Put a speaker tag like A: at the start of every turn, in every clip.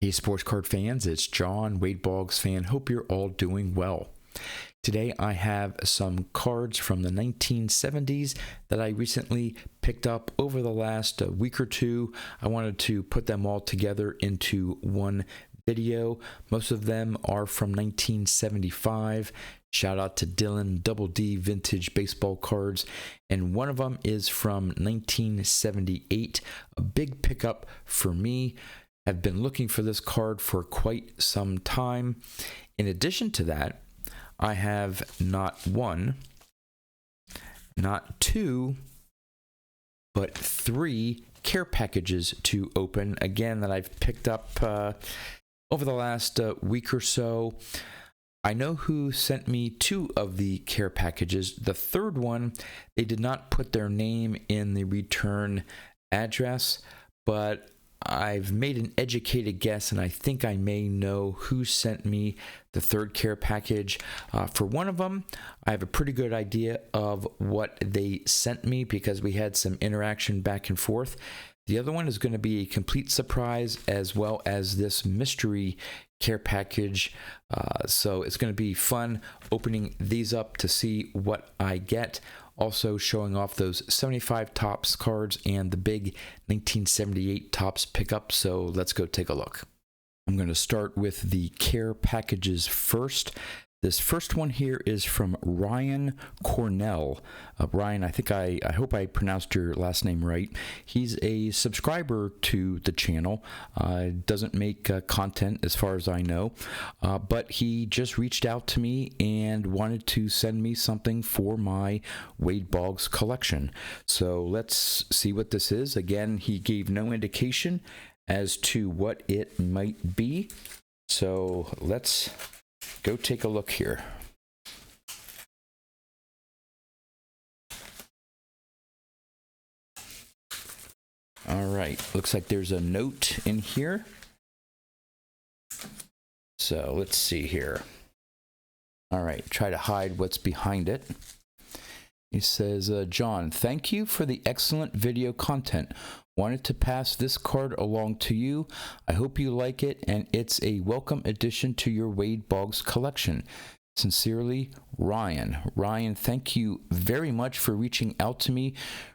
A: Hey, sports card fans, it's John, Wade Boggs fan. Hope you're all doing well. Today I have some cards from the 1970s that I recently picked up over the last week or two. I wanted to put them all together into one video. Most of them are from 1975. Shout out to Dylan, Double D Vintage Baseball Cards. And one of them is from 1978. A big pickup for me. I've been looking for this card for quite some time. In addition to that, I have not one, not two, but three care packages to open, again, that I've picked up over the last week or so. I know who sent me two of the care packages. The third one, they did not put their name in the return address, but I've made an educated guess, and I think I may know who sent me the third care package. For one of them, I have a pretty good idea of what they sent me because we had some interaction back and forth. The other one is going to be a complete surprise, as well as this mystery care package. So it's going to be fun opening these up to see what I get. Also showing off those 75 Topps cards and the big 1978 Topps pickup. So let's go take a look. I'm going to start with the care packages first. This first one here is from Ryan Cornell. Ryan, I hope I pronounced your last name right. He's a subscriber to the channel. Doesn't make content as far as I know, but he just reached out to me and wanted to send me something for my Wade Boggs collection. So let's see what this is. Again, he gave no indication as to what it might be. So let's go take a look here. All right, looks like there's a note in here. So let's see here. All right, try to hide what's behind it. He says, John, thank you for the excellent video content. Wanted to pass this card along to you. I hope you like it, and it's a welcome addition to your Wade Boggs collection. Sincerely, Ryan. Ryan, thank you very much for reaching out to me.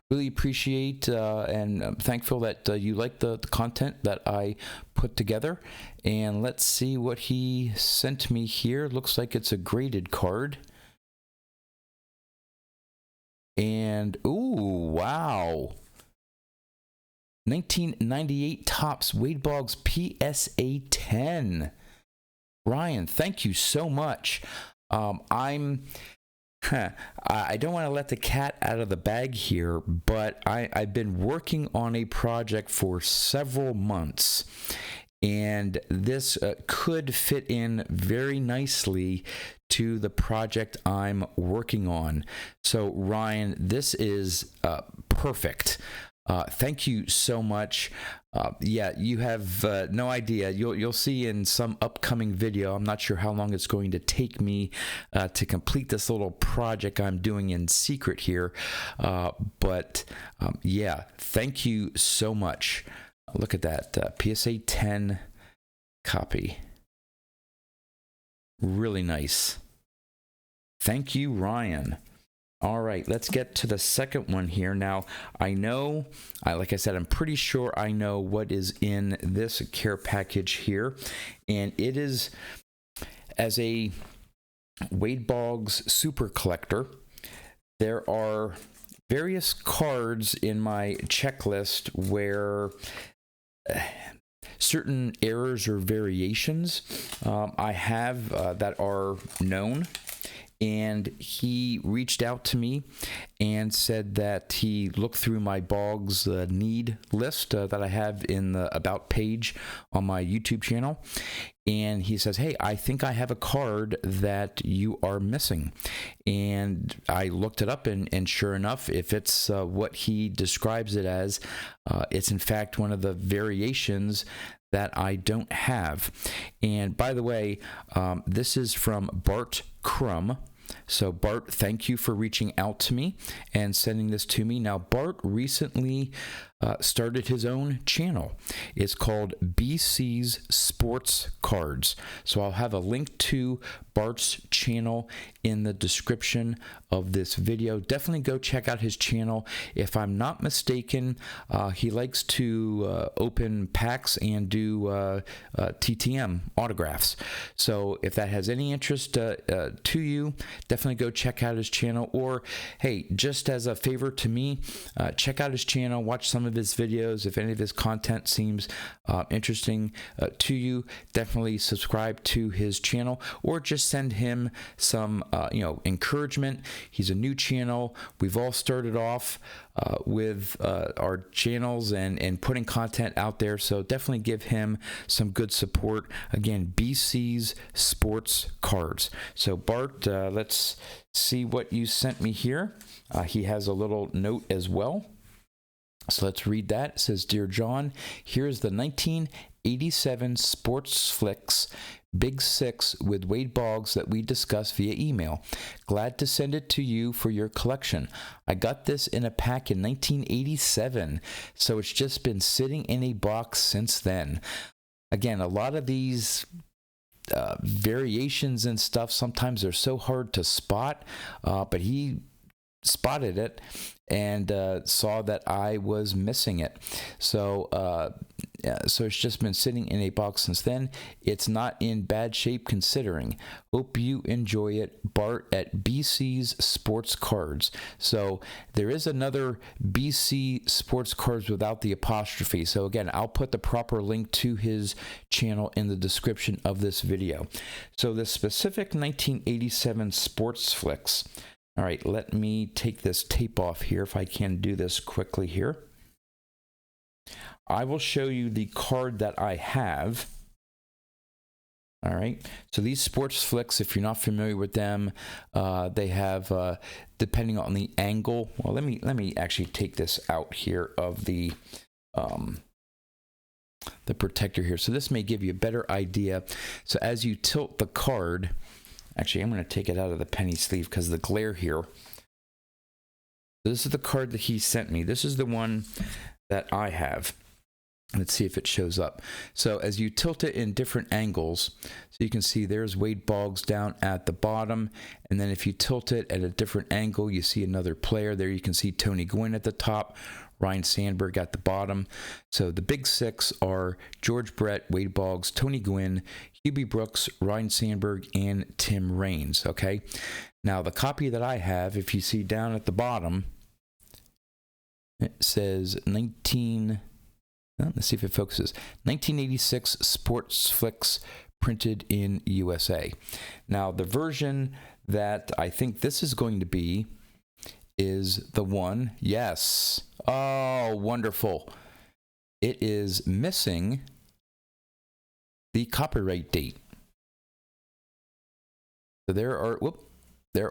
A: Really appreciate and I'm thankful that you like the content that I put together. And let's see what he sent me here. Looks like it's a graded card. And, ooh, wow. 1998 Topps Wade Boggs PSA 10. Ryan, thank you so much. I don't want to let the cat out of the bag here, but I've been working on a project for several months, and this could fit in very nicely to the project I'm working on. So, Ryan, this is perfect. Thank you so much. Yeah, you have no idea. You'll see in some upcoming video. I'm not sure how long it's going to take me to complete this little project I'm doing in secret here. But yeah, thank you so much. Look at that PSA 10 copy. Really nice. Thank you, Ryan. All right, let's get to the second one here. Now, I know, like I said, I'm pretty sure I know what is in this care package here. And it is, as a Wade Boggs super collector, there are various cards in my checklist where certain errors or variations I have that are known. And he reached out to me and said that he looked through my Boggs need list that I have in the About page on my YouTube channel. And he says, hey, I think I have a card that you are missing. And I looked it up, and sure enough, if it's what he describes it as, it's in fact one of the variations that I don't have. And by the way, this is from Bart Crum. So Bart, thank you for reaching out to me and sending this to me. Now, Bart recently started his own channel. It's called BC's Sports Cards. So I'll have a link to Bart's channel in the description of this video. Definitely go check out his channel. If I'm not mistaken, he likes to open packs and do TTM autographs. So if that has any interest to you, definitely go check out his channel. Or hey, just as a favor to me, check out his channel, watch some of his videos. If any of his content seems interesting to you, definitely subscribe to his channel, or just send him some encouragement. He's a new channel. We've all started off with our channels and putting content out there, so definitely give him some good support. Again, BC's Sports Cards. So Bart, let's see what you sent me here. He has a little note as well, so let's read that. It says, "Dear John, here's the 1987 Sports Flicks Big Six with Wade Boggs that we discussed via email. Glad to send it to you for your collection. I got this in a pack in 1987, so it's just been sitting in a box since then." Again, a lot of these variations and stuff, sometimes they're so hard to spot, but he spotted it and saw that I was missing it. So so it's just been sitting in a box since then. It's not in bad shape considering. Hope you enjoy it. Bart at BC's Sports Cards. So there is another BC Sports Cards without the apostrophe. So again, I'll put the proper link to his channel in the description of this video. So the specific 1987 Sports Flicks. All right, let me take this tape off here if I can do this quickly here. I will show you the card that I have. All right, so these Sports Flicks, if you're not familiar with them, they have, depending on the angle, well, let me actually take this out here of the protector here. So this may give you a better idea. So as you tilt the card, actually, I'm going to take it out of the penny sleeve because of the glare here. This is the card that he sent me. This is the one that I have. Let's see if it shows up. So as you tilt it in different angles, so you can see there's Wade Boggs down at the bottom. And then if you tilt it at a different angle, you see another player. There you can see Tony Gwynn at the top, Ryne Sandberg at the bottom. So the big six are George Brett, Wade Boggs, Tony Gwynn, Hubie Brooks, Ryne Sandberg, and Tim Raines. Okay. Now the copy that I have, if you see down at the bottom, it says let's see if it focuses. 1986 Sports Flicks printed in USA. Now the version that I think this is going to be is the one. Yes. Oh, wonderful. It is missing the copyright date. So there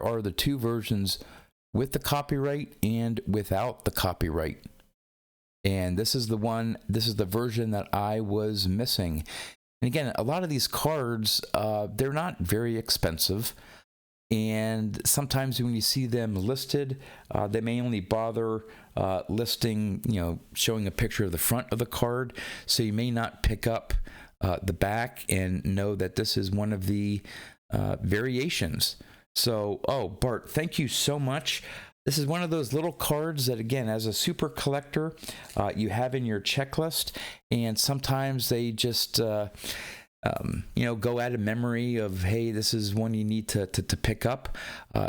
A: are the two versions with the copyright and without the copyright. And this is the version that I was missing. And again, a lot of these cards, they're not very expensive. And sometimes when you see them listed, they may only bother listing, showing a picture of the front of the card. So you may not pick up the back and know that this is one of the variations. So, Bart, thank you so much. This is one of those little cards that, again, as a super collector, you have in your checklist, and sometimes they just, go out of memory of, hey, this is one you need to pick up.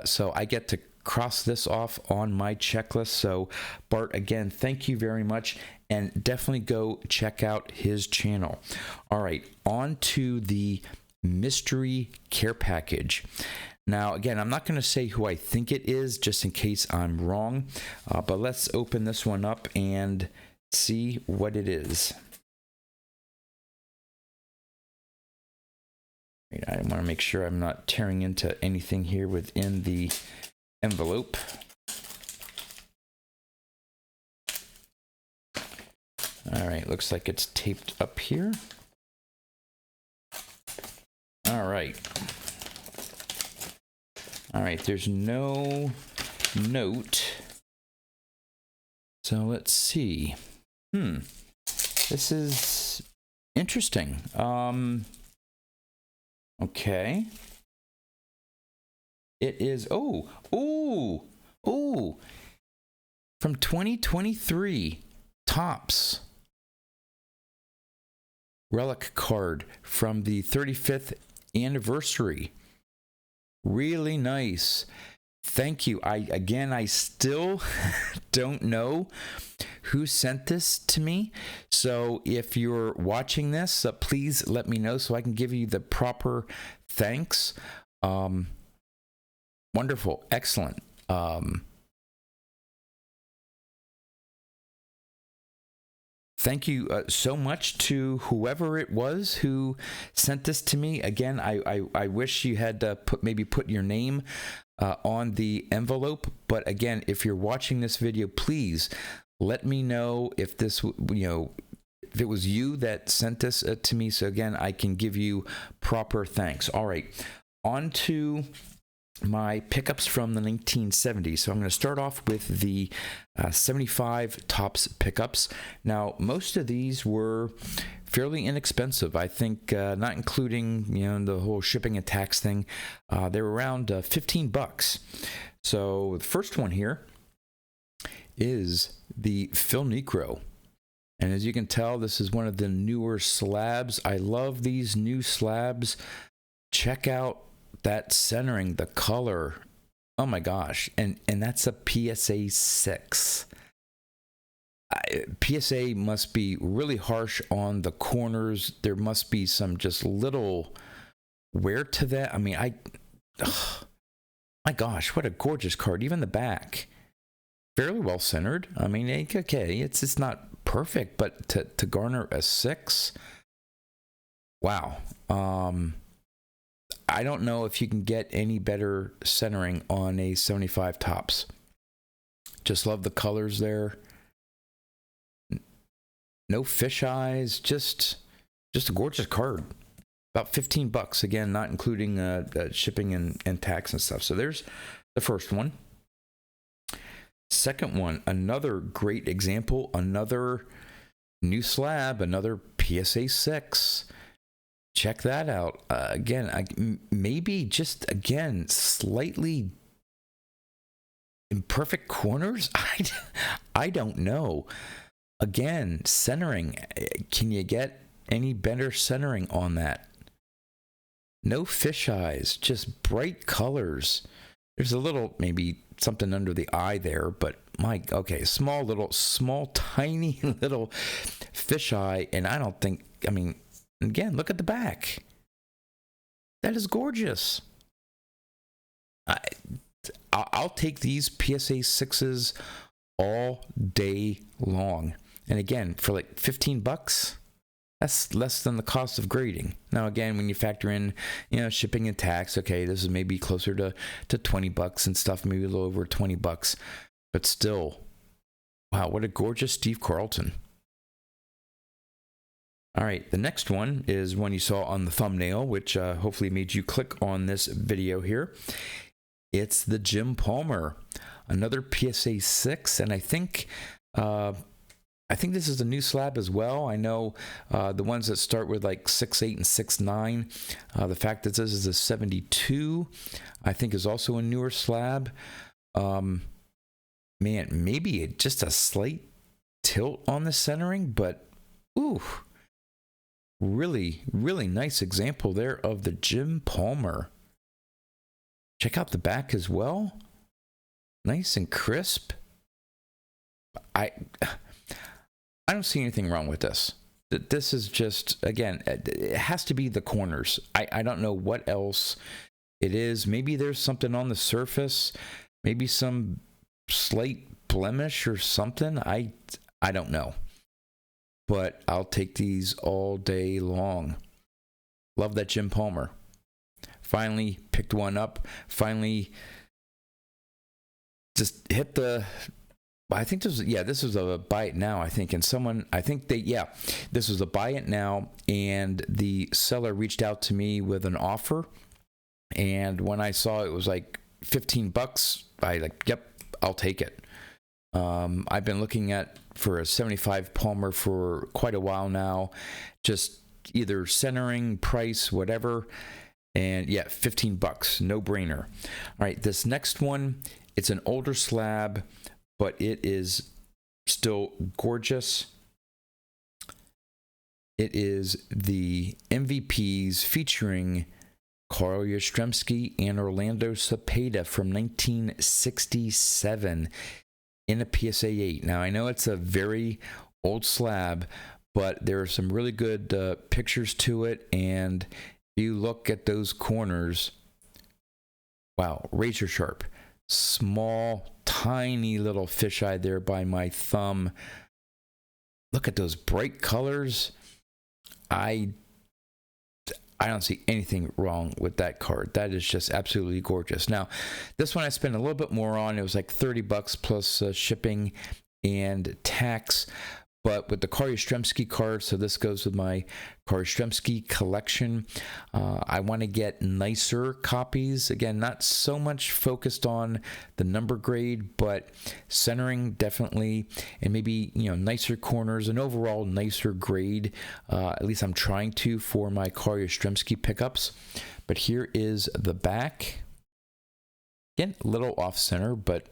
A: So I get to cross this off on my checklist. So, Bart, again, thank you very much, and definitely go check out his channel. All right, on to the mystery care package. Now, again, I'm not going to say who I think it is, just in case I'm wrong, but let's open this one up and see what it is. I want to make sure I'm not tearing into anything here within the envelope. All right, looks like it's taped up here. All right. All right, there's no note. So let's see. This is interesting. Okay. It is, from 2023, Topps relic card from the 35th anniversary. Really nice. Thank you. I still don't know who sent this to me. So if you're watching this, please let me know so I can give you the proper thanks. Wonderful. Excellent. Thank you so much to whoever it was who sent this to me. Again, I wish you had put your name on the envelope. But again, if you're watching this video, please let me know if this, if it was you that sent this to me. So again, I can give you proper thanks. All right, on to my pickups from the 1970s. So I'm going to start off with the 75 Topps pickups. Now, most of these were fairly inexpensive. I think, not including, the whole shipping and tax thing, they were around 15 bucks. So the first one here is the Phil Necro. And as you can tell, this is one of the newer slabs. I love these new slabs. Check out that centering, the color. Oh my gosh. And that's a PSA 6. PSA must be really harsh on the corners. There must be some just little wear to that. I mean, my gosh, what a gorgeous card. Even the back, fairly well centered. I mean, okay, it's not perfect, but to garner a 6, wow. I don't know if you can get any better centering on a 75 Topps. Just love the colors there. No fish eyes, just a gorgeous card. About 15 bucks, again, not including shipping and tax and stuff. So there's the first one. Second one, another great example, another new slab, another PSA 6. Check that out. Again, maybe just, again, slightly imperfect corners. I don't know. Again, centering. Can you get any better centering on that? No fish eyes, just bright colors. There's a little, maybe something under the eye there, but okay, small, tiny little fish eye. And I don't think, again, look at the back. That is gorgeous. I'll take these PSA 6s all day long. And again, for like 15 bucks, that's less than the cost of grading. Now, again, when you factor in, shipping and tax, okay, this is maybe closer to 20 bucks and stuff, maybe a little over 20 bucks. But still, wow, what a gorgeous Steve Carlton. All right, the next one is one you saw on the thumbnail, which hopefully made you click on this video here. It's the Jim Palmer, another PSA 6, and I think this is a new slab as well. I know the ones that start with like 6.8 and 6.9. The fact that this is a 72, I think, is also a newer slab. Man, maybe just a slight tilt on the centering, but ooh. Really, really nice example there of the Jim Palmer. Check out the back as well. Nice and crisp. I don't see anything wrong with this. This is just, again, it has to be the corners. I don't know what else it is. Maybe there's something on the surface. Maybe some slight blemish or something. I don't know. But I'll take these all day long. Love that Jim Palmer. Finally picked one up. Finally just hit the... I think this was a buy it now, I think. And this was a buy it now. And the seller reached out to me with an offer. And when I saw it was like 15 bucks, yep, I'll take it. I've been looking at for a 75 Palmer for quite a while now, just either centering, price, whatever. And yeah, 15 bucks, no brainer. All right, this next one, it's an older slab, but it is still gorgeous. It is the MVPs featuring Carl Yastrzemski and Orlando Cepeda from 1967 in a PSA 8. Now, I know it's a very old slab, but there are some really good pictures to it, and if you look at those corners, wow, razor sharp. Small, tiny little fisheye there by my thumb. Look at those bright colors. I don't see anything wrong with that card. That is just absolutely gorgeous. Now, this one I spent a little bit more on. It was like 30 bucks plus shipping and tax. But with the Carl Yastrzemski card, so this goes with my Carl Yastrzemski collection. I want to get nicer copies. Again, not so much focused on the number grade, but centering definitely, and maybe, you know, nicer corners, and overall nicer grade. At least I'm trying to for my Carl Yastrzemski pickups. But here is the back. Again, a little off center, but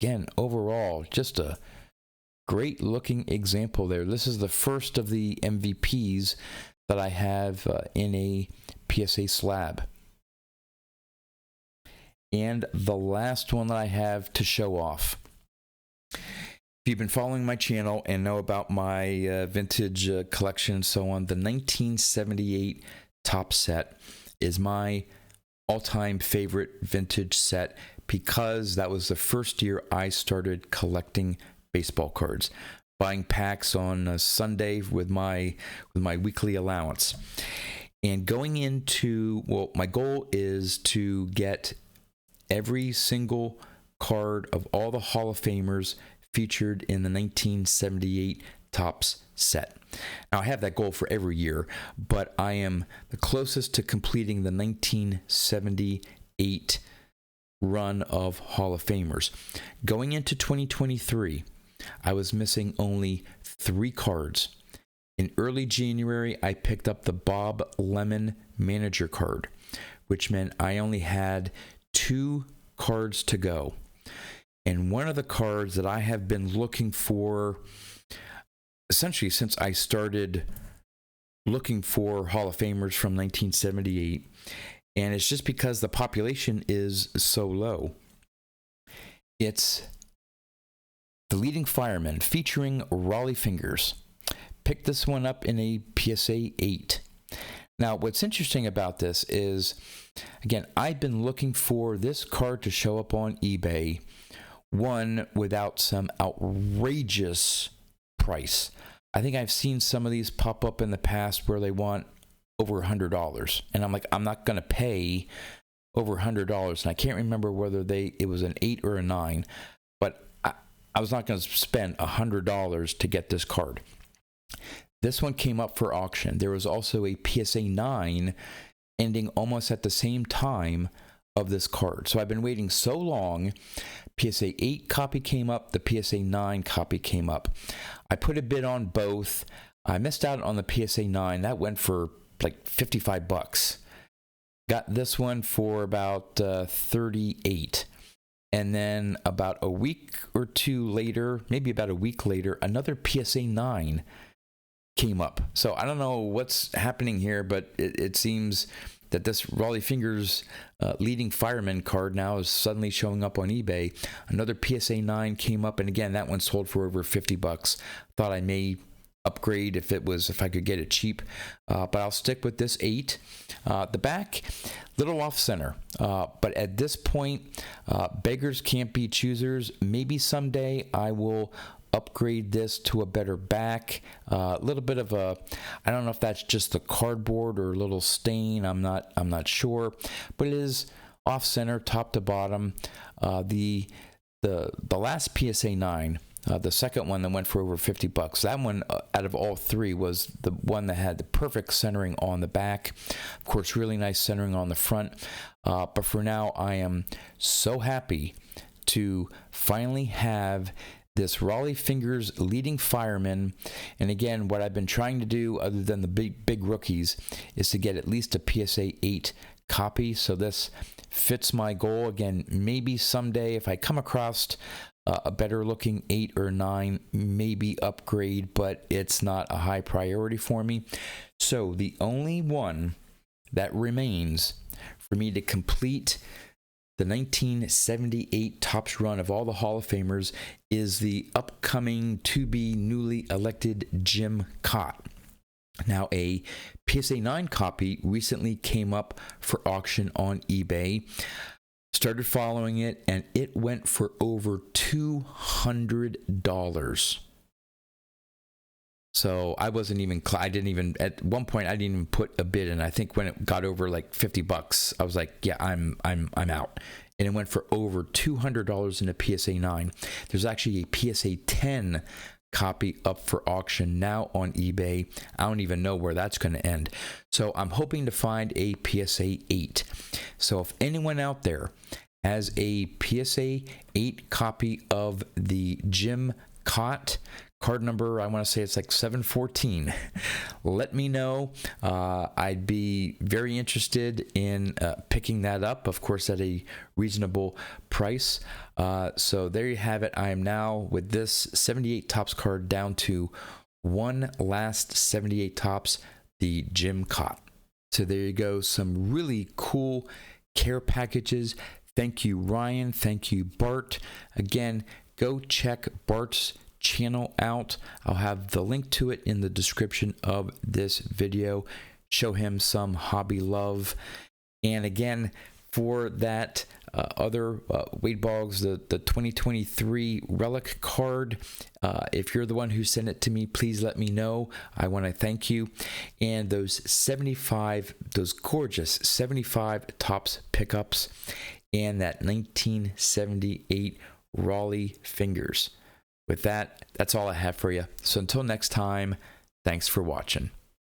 A: again, overall, just a great looking example there. This is the first of the MVPs that I have in a PSA slab. And the last one that I have to show off. If you've been following my channel and know about my vintage collection and so on, the 1978 Top set is my all-time favorite vintage set because that was the first year I started collecting baseball cards, buying packs on a Sunday with my weekly allowance. And going into, well, my goal is to get every single card of all the Hall of Famers featured in the 1978 Topps set. Now, I have that goal for every year, but I am the closest to completing the 1978 run of Hall of Famers. Going into 2023, I was missing only 3 cards. In early January, I picked up the Bob Lemon manager card, which meant I only had 2 cards to go. And one of the cards that I have been looking for essentially since I started looking for Hall of Famers from 1978, and it's just because the population is so low. It's The Leading Fireman featuring Raleigh Fingers. Picked this one up in a PSA 8. Now, what's interesting about this is, again, I've been looking for this card to show up on eBay, one without some outrageous price. I think I've seen some of these pop up in the past where they want over $100, and I'm like, I'm not going to pay over $100, and I can't remember whether it was an 8 or a 9, but I was not going to spend $100 to get this card. This one came up for auction. There was also a PSA 9 ending almost at the same time of this card. So I've been waiting so long. PSA 8 copy came up. The PSA 9 copy came up. I put a bid on both. I missed out on the PSA 9. That went for like 55 bucks. Got this one for about 38. And then about a week or two later, maybe about a week later, another PSA 9 came up. So I don't know what's happening here, but it seems that this Raleigh Fingers Leading Fireman card now is suddenly showing up on eBay. Another PSA 9 came up, and again, that one sold for over 50 bucks. Thought I may upgrade if I could get it cheap, but I'll stick with this 8. The back, little off center, but at this point, beggars can't be choosers. Maybe someday I will upgrade this to a better back. A little bit of a, I don't know if that's just the cardboard or a little stain. I'm not sure, but it is off center, top to bottom. The last PSA 9. The second one that went for over 50 bucks. That one, out of all 3, was the one that had the perfect centering on the back. Of course, really nice centering on the front. But for now, I am so happy to finally have this Raleigh Fingers leading fireman. And again, what I've been trying to do, other than the big rookies, is to get at least a PSA 8 copy. So this fits my goal. Again, maybe someday if I come across a better looking 8 or 9, maybe upgrade, but it's not a high priority for me. So the only one that remains for me to complete the 1978 Topps run of all the Hall of Famers is the upcoming to be newly elected Jim Kaat. Now, a PSA 9 copy recently came up for auction on eBay. Started following it, and it went for over $200. So I didn't even, at one point, I didn't even put a bid in. I think when it got over like $50, I was like, yeah, I'm out. And it went for over $200 in a PSA 9. There's actually a PSA 10 copy up for auction now on eBay. I don't even know where that's going to end. So I'm hoping to find a PSA 8. So if anyone out there has a PSA 8 copy of the Jim Kaat card number, I want to say it's like 714, let me know. I'd be very interested in picking that up, of course, at a reasonable price. So there you have it. I am now, with this 78 Topps card, down to one last 78 Topps, the Jim Kaat. So there you go. Some really cool care packages. Thank you, Ryan. Thank you, Bart. Again, go check Bart's channel out. I'll have the link to it in the description of this video. Show him some hobby love. And again, for that other Wade Boggs, the 2023 relic card, if you're the one who sent it to me, please let me know. I want to thank you. And those gorgeous 75 Topps pickups, and that 1978 Raleigh Fingers. With that, that's all I have for you. So until next time, thanks for watching.